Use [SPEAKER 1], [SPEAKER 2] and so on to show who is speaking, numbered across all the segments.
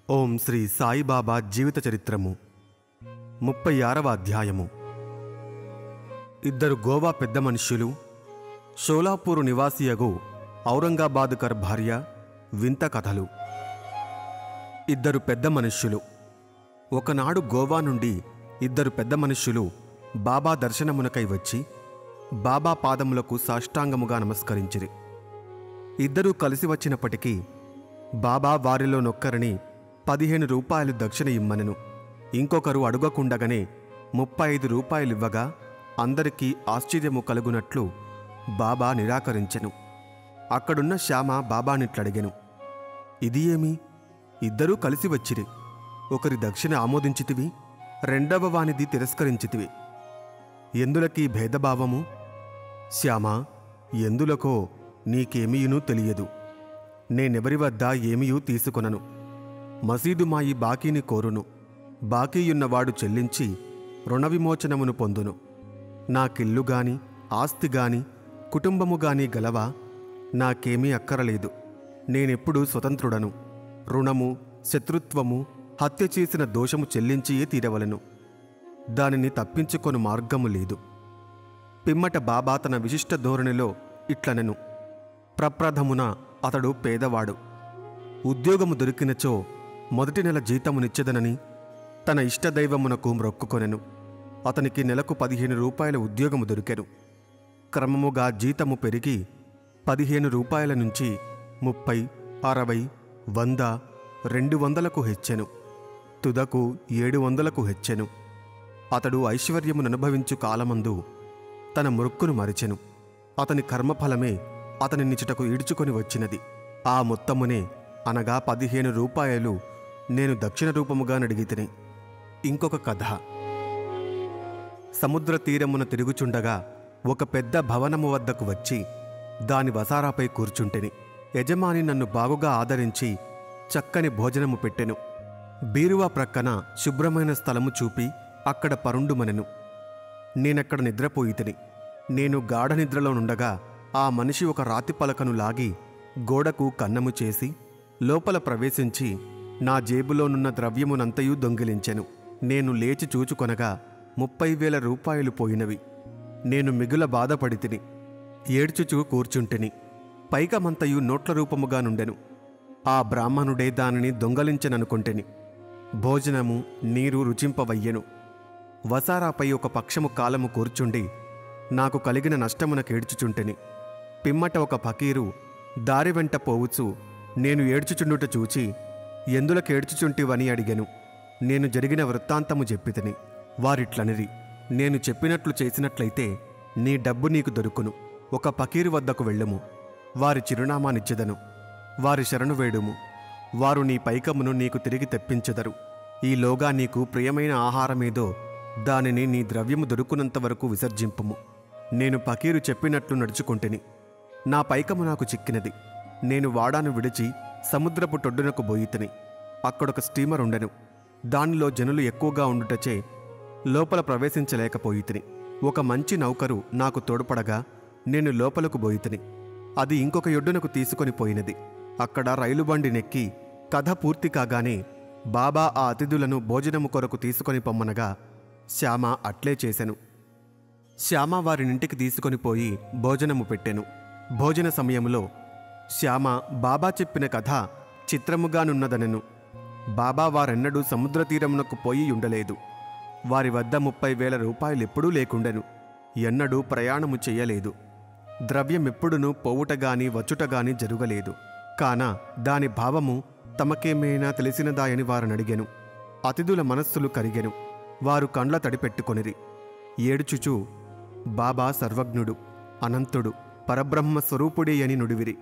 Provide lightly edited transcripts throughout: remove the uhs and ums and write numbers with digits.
[SPEAKER 1] ఓం శ్రీ సాయిబాబా జీవిత చరిత్రము 36వ అధ్యాయము. ఇద్దరు గోవా పెద్ద మనుష్యులు, షోలాపూరు నివాసియగు ఔరంగాబాదుకర్ భార్య, వింత కథలు. ఇద్దరు పెద్ద మనుష్యులు. ఒకనాడు గోవా నుండి ఇద్దరు పెద్ద మనుష్యులు బాబా దర్శనమునకై వచ్చి బాబా పాదములకు సాష్టాంగముగా నమస్కరించిరి. ఇద్దరూ కలిసి వచ్చినప్పటికీ బాబా వారిలో నొక్కరిని 15 రూపాయలు దక్షిణ ఇమ్మనెను. ఇంకొకరు అడుగకుండగానే 35 రూపాయలివ్వగా అందరికీ ఆశ్చర్యము కలుగునట్లు బాబా నిరాకరించెను. అక్కడున్న శ్యామ బాబానిట్లడిగెను, ఇది ఏమి? ఇద్దరూ కలిసి వచ్చిరి. ఒకరి దక్షిణ ఆమోదించితివి, రెండవ వానిది తిరస్కరించితివి. ఎందులకీ భేదభావము? శ్యామ, ఎందులకో నీకేమీయునూ తెలియదు. నేనెవరి వద్ద ఏమీయూ తీసుకొనను. మసీదు మాయి బాకీని కోరును. బాకీయున్నవాడు చెల్లించి రుణ విమోచనమును పొందును. నాకిల్లుగాని ఆస్తిగాని కుటుంబముగాని గలవా? నాకేమీ అక్కరలేదు. నేనెప్పుడూ స్వతంత్రుడను. రుణము, శత్రుత్వము, హత్య చేసిన దోషము చెల్లించియే తీరవలను. దానిని తప్పించుకొను మార్గము లేదు. పిమ్మట బాబా తన విశిష్ట ధోరణిలో ఇట్లనెను, ప్రప్రథమున అతడు పేదవాడు. ఉద్యోగము దొరికినచో మొదటి నెల జీతమునిచ్చెదనని తన ఇష్టదైవమునకు మ్రొక్కుకొనెను. అతనికి నెలకు 15 రూపాయల ఉద్యోగము దొరికెను. క్రమముగా జీతము పెరిగి 15 రూపాయల నుంచి 30, 60, 100, 200లకు హెచ్చెను. తుదకు 700లకు హెచ్చెను. అతడు ఐశ్వర్యముననుభవించు కాలమందు తన మొక్కును మరిచెను. అతని కర్మఫలమే అతని నిచుటకు ఈడ్చుకొని వచ్చినది. ఆ మొత్తమునే, అనగా 15 రూపాయలు నేను దక్షిణ రూపముగా నడిగితిని. ఇంకొక కథ. సముద్ర తీరమున తిరుగుచుండగా ఒక పెద్ద భవనము వద్దకు వచ్చి దాని వసారాపై కూర్చుంటెని. యజమాని నన్ను బాగుగా ఆదరించి చక్కని భోజనము పెట్టెను. బీరువా ప్రక్కన శుభ్రమైన స్థలము చూపి అక్కడ పరుండుమనెను. నేనక్కడ నిద్రపోయితిని. నేను గాఢ నిద్రలో నుండగా ఆ మనిషి ఒక రాతి పలకను లాగి గోడకు కన్నము చేసి లోపల ప్రవేశించి నా జేబులోనున్న ద్రవ్యమునంతయూ దొంగిలించెను. నేను లేచి చూచుకొనగా 30,000 రూపాయలు పోయినవి. నేను మిగుల బాధపడితిని. ఏడ్చుచూ కూర్చుంటిని. పైకమంతయు నోట్ల రూపముగా నుండెను. ఆ బ్రాహ్మణుడే దానిని దొంగలించెననుకొంటిని. భోజనము, నీరు రుచింపవయ్యెను. వసారాపై ఒక పక్షము కాలము కూర్చుండి నాకు కలిగిన నష్టమునకేడ్చుచుంటిని. పిమ్మట ఒక ఫకీరు దారి వెంట పోవుచు నేను ఏడ్చుచుండుట చూచి, ఎందులకేడ్చుచుంటివని అడిగెను. నేను జరిగిన వృత్తాంతము చెప్పితిని. వారిట్లనిరి, నేను చెప్పినట్లు చేసినట్లయితే నీ డబ్బు నీకు దొరుకును. ఒక ఫకీరు వద్దకు వెళ్ళుము. వారి చిరునామానిచ్చెదను. వారి శరణు వేడుము. వారు నీ పైకమును నీకు తిరిగి తెప్పించెదరు. ఈలోగా నీకు ప్రియమైన ఆహారమేదో దానిని నీ ద్రవ్యము దొరుకునంతవరకు విసర్జింపుము. నేను ఫకీరు చెప్పినట్లు నడుచుకొంటిని. నా పైకము నాకు చిక్కినది. నేను వాడాను విడిచి సముద్రపు టొడ్డునకు బోయితిని. అక్కడొక స్టీమర్ ఉండెను. దానిలో జనులు ఎక్కువగా ఉండుటచే లోపల ప్రవేశించలేకపోయితిని. ఒక మంచి నౌకరు నాకు తోడ్పడగా నేను లోపలకు బోయితిని. అది ఇంకొక యొడ్డునకు తీసుకొని పోయినది. అక్కడ రైలుబండి నెక్కి కథ పూర్తి కాగానే బాబా ఆ అతిథులను భోజనము కొరకు తీసుకొని పొమ్మనగా శ్యామ అట్లే చేసెను. శ్యామ వారినింటికి తీసుకొని పోయి భోజనము పెట్టెను. భోజన సమయంలో శ్యామ బాబా చెప్పిన కథ చిత్రముగానున్నదనెను. బాబా వారెన్నడూ సముద్ర తీరమునకు పోయి ఉండలేదు. వారి వద్ద 30,000 రూపాయలెప్పుడూ లేకుండెను. ఎన్నడూ ప్రయాణము చెయ్యలేదు. ద్రవ్యమెప్పుడునూ పోవుటగాని వచ్చుటగాని జరుగలేదు. కాన దాని భావము తమకేమైనా తెలిసినదాయని వారనడిగెను. అతిథుల మనస్సులు కరిగెను. వారు కండ్ల తడిపెట్టుకొనిరి. ఏడుచుచూ బాబా సర్వజ్ఞుడు, అనంతుడు, పరబ్రహ్మ స్వరూపుడే అని నుడివిరి.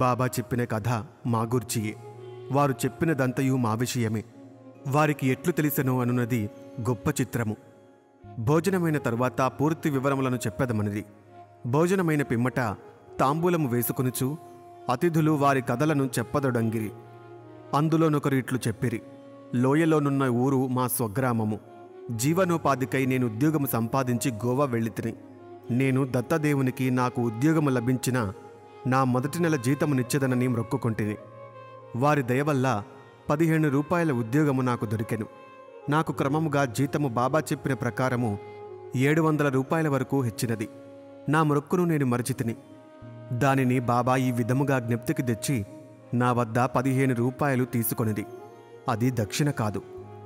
[SPEAKER 1] బాబా చెప్పిన కథ మా గూర్చియే. వారు చెప్పినదంతయు మా విషయమే. వారికి ఎట్లు తెలిసెనో అనున్నది గొప్ప చిత్రము. భోజనమైన తరువాత పూర్తి వివరములను చెప్పెదమనిది. భోజనమైన పిమ్మట తాంబూలము వేసుకొనుచు అతిథులు వారి కథలను చెప్పదొడంగిరి. అందులోనొకరు ఇట్లు చెప్పిరి, లోయలోనున్న ఊరు మా స్వగ్రామము. జీవనోపాధికై నేను ఉద్యోగము సంపాదించి గోవా వెళ్ళితిని. నేను దత్తదేవునికి నాకు ఉద్యోగము లభించిన నా మొదటి నెల జీతమునిచ్చెదనని మ్రొక్కుకొంటిని. వారి దయవల్ల 15 రూపాయల ఉద్యోగము నాకు దొరికెను. నాకు క్రమముగా జీతము బాబా చెప్పిన ప్రకారము 700 రూపాయల వరకు హెచ్చినది. నా మొక్కును నేను మరచితిని. దానిని బాబా ఈ విధముగా జ్ఞప్తికి తెచ్చి నా వద్ద 15 రూపాయలు తీసుకొనిది. అది దక్షిణ కాదు,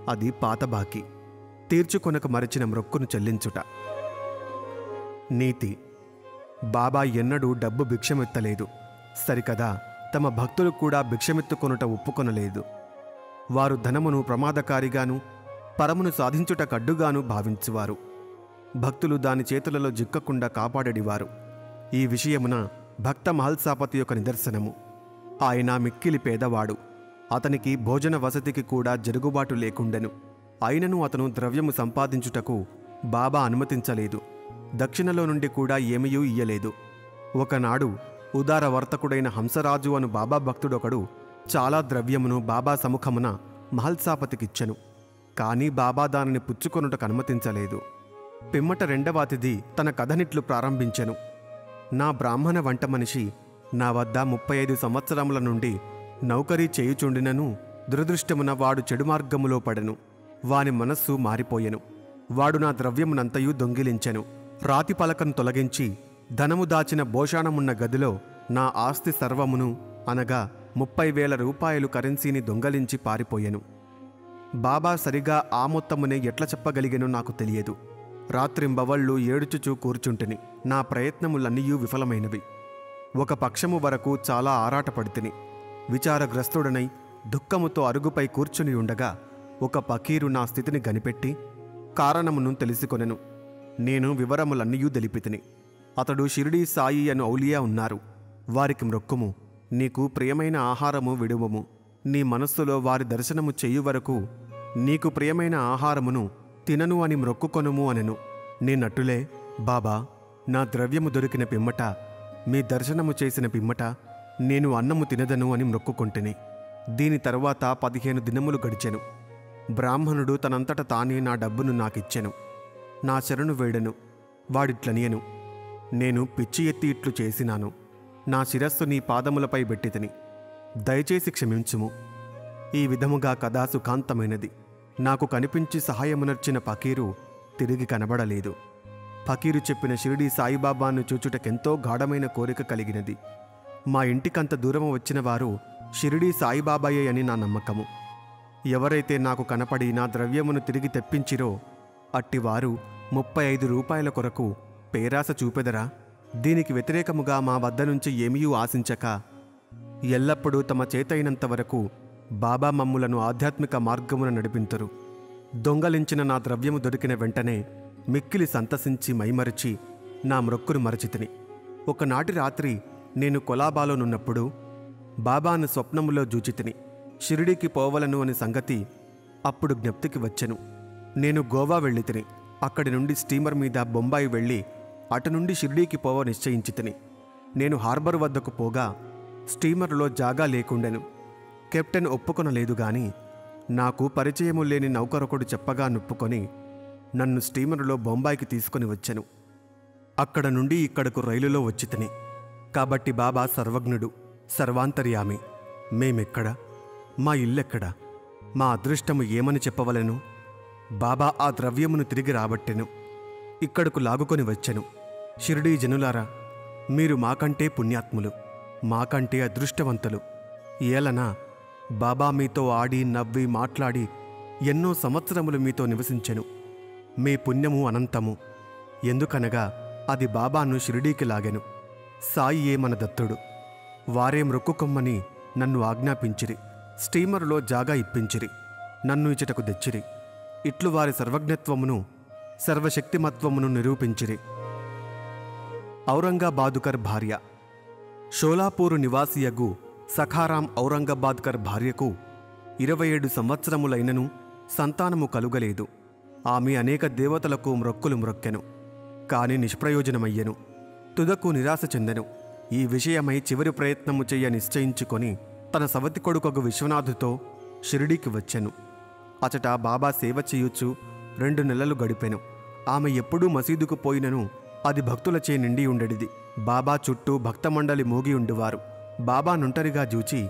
[SPEAKER 1] అది పాత బాకీ. తీర్చుకొనక మరచిన మొక్కును చెల్లించుట. నీతి: బాబా ఎన్నడూ డబ్బు భిక్షమెత్తలేదు. సరికదా, తమ భక్తులు కూడా భిక్షమెత్తుకొనుట ఒప్పుకొనలేదు. వారు ధనమును ప్రమాదకారిగాను పరమును సాధించుట కడ్డుగాను భావించువారు. భక్తులు దాని చేతులలో జిక్కకుండా కాపాడేడివారు. ఈ విషయమున భక్త మహల్సాపతి యొక్క నిదర్శనము. ఆయన మిక్కిలి పేదవాడు. అతనికి భోజన వసతికి కూడా జరుగుబాటు లేకుండెను. అయినను అతను ద్రవ్యము సంపాదించుటకు బాబా అనుమతించలేదు. దక్షిణలో నుండి కూడా ఏమీయూ ఇయ్యలేదు. ఒకనాడు ఉదార వర్తకుడైన హంసరాజు అను బాబా భక్తుడొకడు చాలా ద్రవ్యమును బాబా సముఖమున మహల్సాపతికిచ్చెను. కాని బాబా దానిని పుచ్చుకొనుటకు అనుమతించలేదు. పిమ్మట రెండవ అతిథి తన కథనిట్లు ప్రారంభించెను. నా బ్రాహ్మణ వంట మనిషి నా వద్ద 35 సంవత్సరముల నుండి నౌకరీ చేయుచుండినను దురదృష్టమున వాడు చెడు మార్గములో పడెను. వాని మనస్సు మారిపోయెను. వాడు నా ద్రవ్యమునంతయు దొంగిలించెను. రాతిపలకను తొలగించి ధనము దాచిన భోషాణమున్న గదిలో నా ఆస్తి సర్వమును అనగా 30,000 రూపాయలు కరెన్సీని దొంగలించి పారిపోయెను. బాబా సరిగా ఆ మొత్తమునే ఎట్ల చెప్పగలిగెనో నాకు తెలియదు. రాత్రింబవళ్ళు ఏడుచుచూ కూర్చుంటిని. నా ప్రయత్నములన్నీయూ విఫలమైనవి. ఒక పక్షము వరకు చాలా ఆరాటపడితిని. విచారగ్రస్తుడనై దుఃఖముతో అరుగుపై కూర్చుని ఉండగా ఒక పకీరు నా స్థితిని గనిపెట్టి కారణమును తెలుసుకొనెను. నేను వివరములన్నీయూ తెలిపితిని. అతడు షిరిడీ సాయి అను ఔలియా ఉన్నారు. వారికి మ్రొక్కుము. నీకు ప్రియమైన ఆహారము విడువము. నీ మనస్సులో వారి దర్శనము చేయు వరకు నీకు ప్రియమైన ఆహారమును తినను అని మ్రొక్కుకొనుము అనెను. నేనట్టులే, బాబా, నా ద్రవ్యము దొరికిన పిమ్మట, మీ దర్శనము చేసిన పిమ్మట నేను అన్నము తినదను అని మ్రొక్కుకొంటిని. దీని తరువాత 15 దినములు గడిచెను. బ్రాహ్మణుడు తనంతట తానే నా డబ్బును నాకిచ్చెను. నా శరణు వేడెను. వాడిట్లనియను, నేను పిచ్చి ఎత్తి ఇట్లు చేసినాను. నా శిరస్సు నీ పాదములపై బెట్టితిని. దయచేసి క్షమించుము. ఈ విధముగా కథా సుఖాంతమైనది. నాకు కనిపించి సహాయమునర్చిన పకీరు తిరిగి కనబడలేదు. ఫకీరు చెప్పిన షిరిడీ సాయిబాబాను చూచుటకెంతో గాఢమైన కోరిక కలిగినది. మా ఇంటికంత దూరము వచ్చిన వారు షిరిడీ సాయిబాబాయే అని నా నమ్మకము. ఎవరైతే నాకు కనపడి నా ద్రవ్యమును తిరిగి తెప్పించిరో అట్టివారు 35 రూపాయల కొరకు పేరాస చూపెదరా? దీనికి వ్యతిరేకముగా మా వద్ద నుంచి ఏమీ ఆశించక ఎల్లప్పుడూ తమ చేతైనంత వరకు బాబా మమ్ములను ఆధ్యాత్మిక మార్గమున నడిపింతురు. దొంగలించిన నా ద్రవ్యము దొరికిన వెంటనే మిక్కిలి సంతసించి మైమరిచి నా మ్రొక్కును మరచితిని. ఒకనాటి రాత్రి నేను కొలాబాలోనున్నప్పుడు బాబాను స్వప్నములో జూచితిని. షిరిడీకి పోవలను అని సంగతి అప్పుడు జ్ఞప్తికి వచ్చెను. నేను గోవా వెళ్ళితిని. అక్కడి నుండి స్టీమర్ మీద బొంబాయి వెళ్ళి అటు నుండి షిరిడీకి పోవ నిశ్చయించితిని. నేను హార్బర్ వద్దకు పోగా స్టీమర్లో జాగా లేకుండెను. కెప్టెన్ ఒప్పుకొనలేదు గాని నాకు పరిచయము లేని నౌకరొకడు చెప్పగా నొప్పుకొని నన్ను స్టీమరులో బొంబాయికి తీసుకొని వచ్చెను. అక్కడ నుండి ఇక్కడకు రైలులో వచ్చితిని. కాబట్టి బాబా సర్వజ్ఞుడు, సర్వాంతర్యామి. మేమెక్కడ? మా ఇల్లెక్కడ? మా అదృష్టము ఏమని చెప్పవలెను? బాబా ఆ ద్రవ్యమును తిరిగి రాబట్టెను. ఇక్కడకు లాగుకొని వచ్చెను. షిరిడీ జనులారా, మీరు మాకంటే పుణ్యాత్ములు, మాకంటే అదృష్టవంతులు. ఏలనా బాబా మీతో ఆడి నవ్వి మాట్లాడి ఎన్నో సంవత్సరములు మీతో నివసించెను. మీ పుణ్యము అనంతము. ఎందుకనగా అది బాబాను షిరిడీకి లాగెను. సాయియే మన దత్తుడు. వారే మ్రొక్కుకొమ్మని నన్ను ఆజ్ఞాపించిరి. స్టీమరులో జాగా ఇప్పించిరి. నన్ను ఇచ్చటకు తెచ్చిరి. ఇట్లు వారి సర్వజ్ఞత్వమును సర్వశక్తిమత్వమును నిరూపించిరి. ఔరంగాబాదుకర్ భార్య. షోలాపూరు నివాసియగు సఖారాం ఔరంగాబాద్కర్ భార్యకు 27 సంవత్సరములైనను సంతానము కలుగలేదు. ఆమె అనేక దేవతలకు మ్రొక్కులు మ్రొక్కెను. కాని నిష్ప్రయోజనమయ్యెను. తుదకు నిరాశ చెందెను. ఈ విషయమై చివరి ప్రయత్నము చెయ్య నిశ్చయించుకొని తన సవతి కొడుకొక విశ్వనాథుతో షిరిడీకి వచ్చెను. అచట బాబా సేవ చేయుచు 2 నెలలు గడిపెను. ఆమె ఎప్పుడూ మసీదుకు పోయినను అది భక్తులచే నిండి ఉండెడిది. బాబా చుట్టూ భక్తమండలి మూగి ఉండువారు. బాబా నుంటరిగా జూచి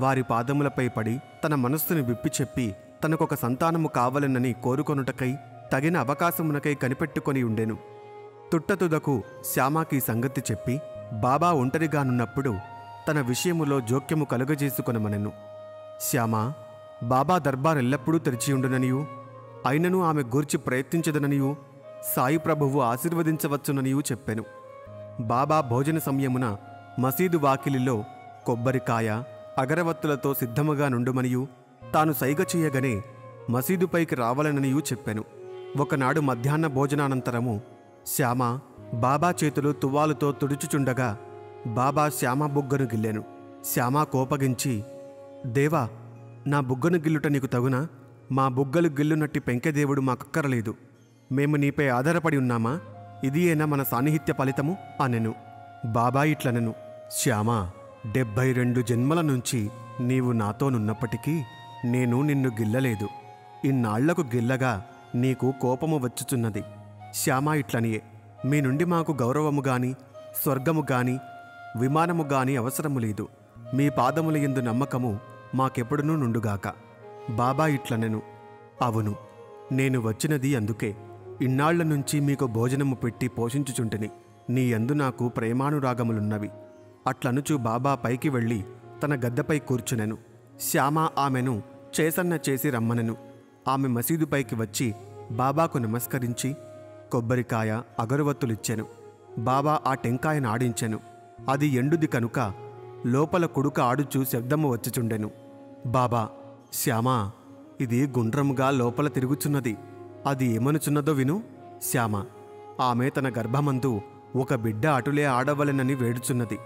[SPEAKER 1] వారి పాదములపై పడి తన మనస్సును విప్పి చెప్పి తనకొక సంతానము కావలెనని కోరుకొనుటకై తగిన అవకాశమునకై కనిపెట్టుకొని ఉండెను. తుట్టతుదకు శ్యామాకి సంగతి చెప్పి బాబా ఒంటరిగానున్నప్పుడు తన విషయములో జోక్యము కలుగజేసుకొనమనెను. శ్యామా, బాబా దర్బార్ ఎల్లప్పుడూ తెరిచియుండుననియూ, అయినను ఆమె గూర్చి ప్రయత్నించదననియూ సాయి ప్రభువు ఆశీర్వదించవచ్చుననియూ చెప్పెను. బాబా భోజన సమయమున మసీదు వాకిలిలో కొబ్బరికాయ అగరవత్తులతో సిద్ధముగా నుండుమనియూ తాను సైగ చేయగనే మసీదుపైకి రావాలననియూ చెప్పెను. ఒకనాడు మధ్యాహ్న భోజనానంతరము శ్యామ బాబా చేతులు తువ్వాలుతో తుడుచుచుండగా బాబా శ్యామ బుగ్గను గిల్లెను. శ్యామ కోపగించి, దేవా, నా బుగ్గను గిల్లుట నీకు తగునా? మా బుగ్గలు గిల్లునట్టి పెంకెదేవుడు మాకక్కరలేదు. మేము నీపై ఆధారపడి ఉన్నామా? ఇదియేనా మన సాన్నిహిత్య ఫలితము అనెను. బాబా ఇట్లనెను, శ్యామా, 72 జన్మల నుంచి నీవు నాతోనున్నప్పటికీ నేను నిన్ను గిల్లలేదు. ఇన్నాళ్లకు గిల్లగా నీకు కోపము వచ్చుచున్నది. శ్యామా ఇట్లనియే, మీ నుండి మాకు గౌరవము గాని స్వర్గము గాని విమానము గాని అవసరము లేదు. మీ పాదముల యందు నమ్మకము మాకెప్పుడునూ నుండుగాక. బాబా ఇట్లనెను, అవును, నేను వచ్చినది అందుకే. ఇన్నాళ్ల నుంచి మీకు భోజనము పెట్టి పోషించుచుంటిని. నీ యందు నాకు ప్రేమానురాగములున్నవి. అట్లనుచు బాబా పైకి వెళ్ళి తన గద్దెపై కూర్చునెను. శ్యామ ఆమెను చేసన్న చేసి రమ్మనెను. ఆమె మసీదుపైకి వచ్చి బాబాకు నమస్కరించి కొబ్బరికాయ అగరువత్తులిచ్చెను. బాబా ఆ టెంకాయను ఆడించెను. అది ఎండుది కనుక లోపల కుడుక ఆడుచూ శబ్దము వచ్చుచుండెను. బాబా, శ్యామా, ఇది గుండ్రముగా లోపల తిరుగుచున్నది. అది ఏమనుచున్నదో విను. శ్యామ, ఆమె తన గర్భమందు ఒక బిడ్డ అటులే ఆడవలెనని వేడుచున్నది.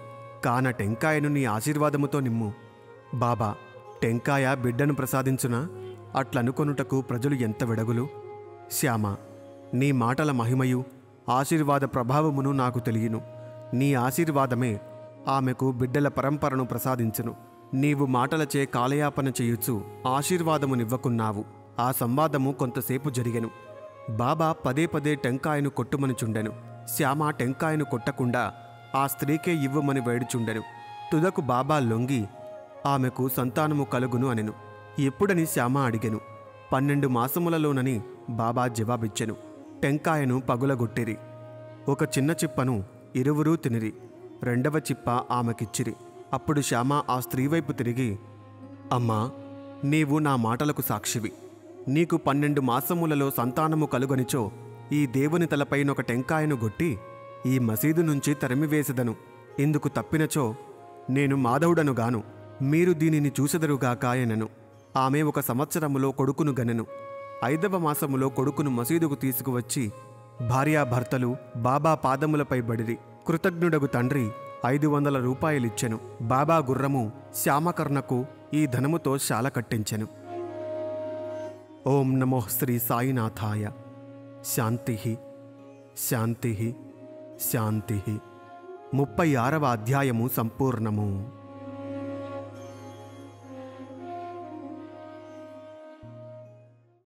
[SPEAKER 1] కాన టెంకాయను నీ ఆశీర్వాదముతో నిమ్ము. బాబా, టెంకాయ బిడ్డను ప్రసాదించునా? అట్లనుకొనుటకు ప్రజలు ఎంత వెడగులు. శ్యామ, నీ మాటల మహిమయు ఆశీర్వాద ప్రభావమును నాకు తెలియను. నీ ఆశీర్వాదమే ఆమెకు బిడ్డల పరంపరను ప్రసాదించును. నీవు మాటలచే కాలయాపన చేయుచు ఆశీర్వాదమునివ్వకున్నావు. ఆ సంవాదము కొంతసేపు జరిగెను. బాబా పదే పదే టెంకాయను కొట్టుమనుచుండెను. శ్యామ టెంకాయను కొట్టకుండా ఆ స్త్రీకే ఇవ్వమని వేడుచుండెను. తుదకు బాబా లొంగి ఆమెకు సంతానము కలుగును అనెను. ఎప్పుడని శ్యామ అడిగెను. 12 మాసములలోనని బాబా జవాబిచ్చెను. టెంకాయను పగులగొట్టిరి. ఒక చిన్న చిప్పను ఇరువురూ తినిరి. 2వ చిప్ప ఆమెకిచ్చిరి. అప్పుడు శ్యామ ఆ స్త్రీవైపు తిరిగి, అమ్మా, నీవు నా మాటలకు సాక్షివి. నీకు 12 మాసములలో సంతానము కలుగనిచో ఈ దేవుని తలపైనొక టెంకాయను గొట్టి ఈ మసీదు నుంచి తరిమివేసెదను. ఇందుకు తప్పినచో నేను మాధవుడనుగాను. మీరు దీనిని చూసెదరుగాక అనెను. ఆమె 1 సంవత్సరములో కొడుకును గనెను. 5వ మాసములో కొడుకును మసీదుకు తీసుకువచ్చి భార్యాభర్తలు బాబా పాదములపై బడిరి. కృతజ్ఞుడగు తండ్రి 500 రూపాయలిచ్చెను. బాబా గుర్రము శ్యామకర్ణకు ఈ ధనముతో శాల కట్టించెను. ఓం నమో శ్రీ సాయినాథాయ. శాంతి శాంతి శాంతి. 36వ అధ్యాయము సంపూర్ణము.